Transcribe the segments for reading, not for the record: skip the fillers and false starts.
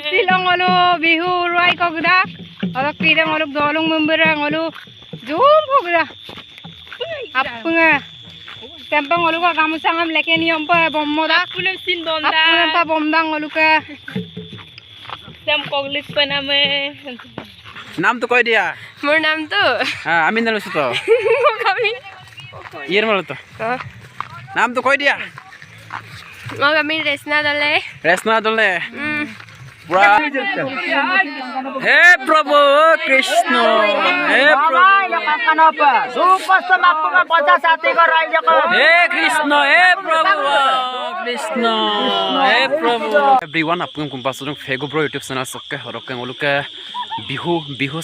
silong olu bihu ruai ko gudak. Olo kidang olu dolung memberang olu zoom ko gudak. Apunga. Tempang olu ka kamu sangam leke niom pa bommoda. Apunam sin bomda. Apunam pa bomdang olu ka. Tem koglis pa name. নাম তো কই দিয়া মোর নাম তো হ্যাঁ আমি নালছো তো কবি ইয়ের মাল তো নাম তো কই দিয়া মগ আমি রেসনা দলে রেসনা দলে হে প্রভু কৃষ্ণ হে প্রভু হে কৃষ্ণ হে প্রভু কৃষ্ণ হে প্রভু এভরিওয়ান আপন কুম্পাসুং ফেগব্রো ইউটিউব চ্যানেল সক্কে হরকে ওলুকে বিহু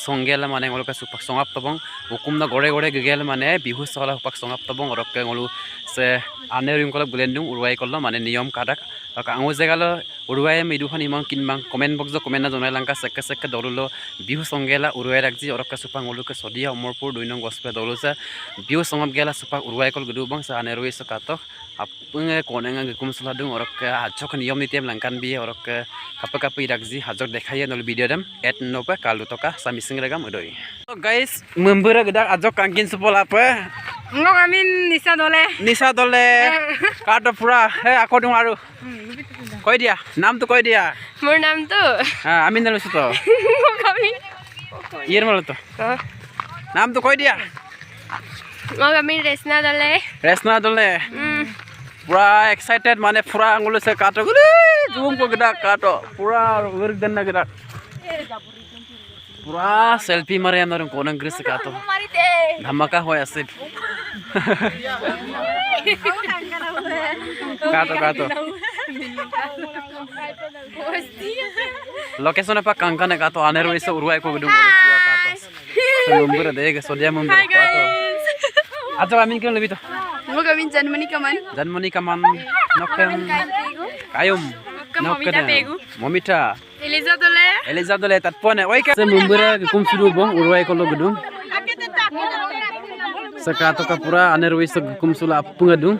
সংগেলা মানে ওলুকে সুপাক সঙাপ তবং হুকুমনা গড়ে গড়ে গেল মানে বিহু সলা সুপাক সঙাপ তবং হরকে ওলু সে আনে রিংকলক বুলেন্ডুং উরুৱাই কল মানে নিয়ম কাদাক আঙু জেগালো উরুৱাই মিদুখন ইমান কিনবাং কমেন্ট বক্স কমেন্ট জনাই লাংকা সেকে সেকে দলুলো বিহু সংগেলা উরুৱাই রাখজি অরকে সুপাং ওলুকে সদিয়া অমরপুর 2 নং গসপে দলুসা বিহু সঙাপ গেলা সুপাক উরুৱাই কল গদুবং সা আনে রুই সকাতক apung konenga gukum suladung orok hajok niyom nitiam langkan bi orok kapa irakji hajok dekhaya nol video dam et nopa kalu toka samising regam udoi so guys membera gedak ajok kangkin supol apa Ngok amin nisa dole kato pura he aku dung aru koi dia nam tu koi dia মোর নাম তো ha amin nalu suto কবি iyer malu to nam tu koi dia মগ আমি রেসনা দলে pura excited mane pura angulu se kato gule zoom ko gedak kato pura work dan gedak pura selfie mare amnarum konang gris kato dhamaka hoy ase kato location apa kangkane kato aneru isa uruai ko gedung pura kato lumbur dege sodia mumbur kato aja amin kan lebih to মগ আমি Janmani kaman nokem kayum Momita pegu. momita Eliza দলে dole tat pone oi ka se mumbura kum sudu bong urwai ko gedung sakato ka pura aner wi kum sula apunga dung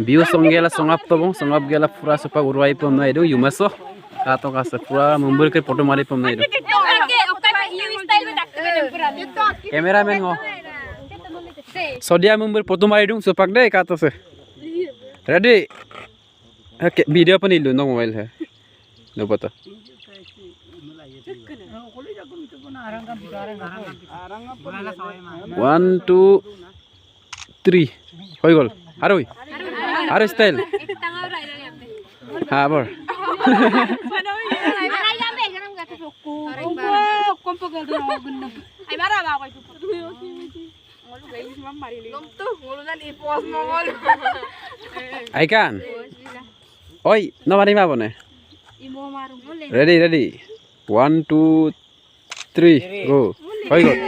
biu songgela songap to bong songap gela pura supa urwai pom na edu yumaso kato ka se pura mumbur ke photo mari pom na edu cameraman ho sodia mumbur photo mari dung supak dei kato se ready oke video pa nilu no mobile hai no pata 1 2 3 hoy gol aru style ha bor ai kan oi no mari ma bone ready 1 2 3 go hoy gol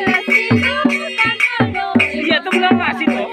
iya tuh belum ngasih tuh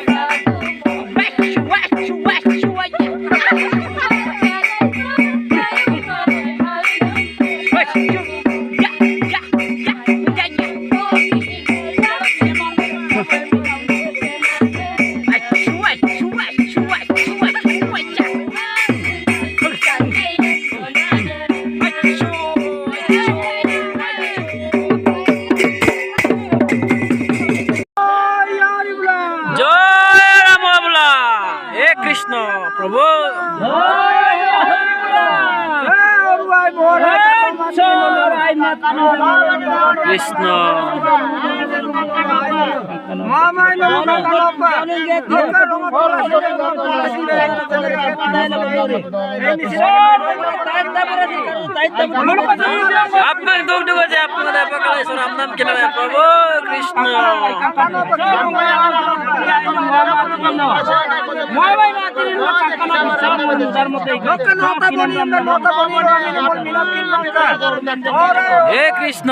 Krishna Prabhu Krishna আপনার দুঃখ দুঃখ আছে আপনার পাকালে সুরাম নাম কেনা প্রভু কৃষ্ণ हे कृष्ण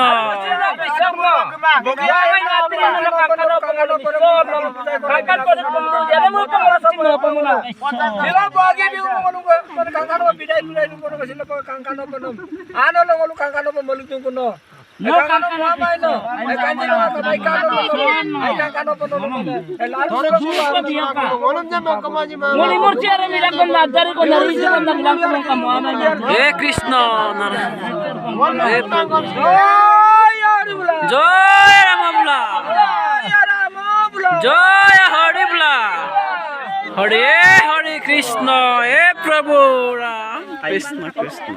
হে কৃষ্ণ হে প্রভু জয় রাম বুলা জয় হরি বুলা হরে হরে কৃষ্ণ হে প্রভু Ram Krishna Krishna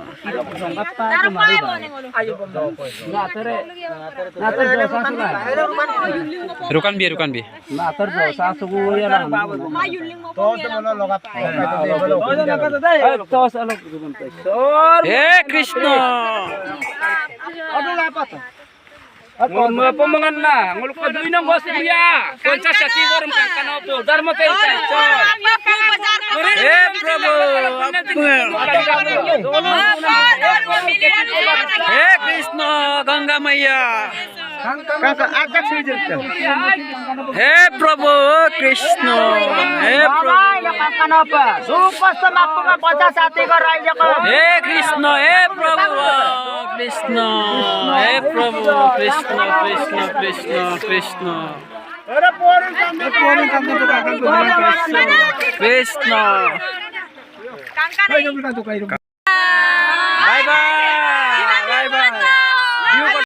rukan bi he krishna pemangan na nguluk padui nang bos dia konca sati gorum kan kanopo dharma te he prabhu he krishna ganga maiya hey Prabhu Krishna hey Prabhu hey Krishna hey Prabhu Krishna hey Prabhu Krishna Krishna Krishna Krishna Krishna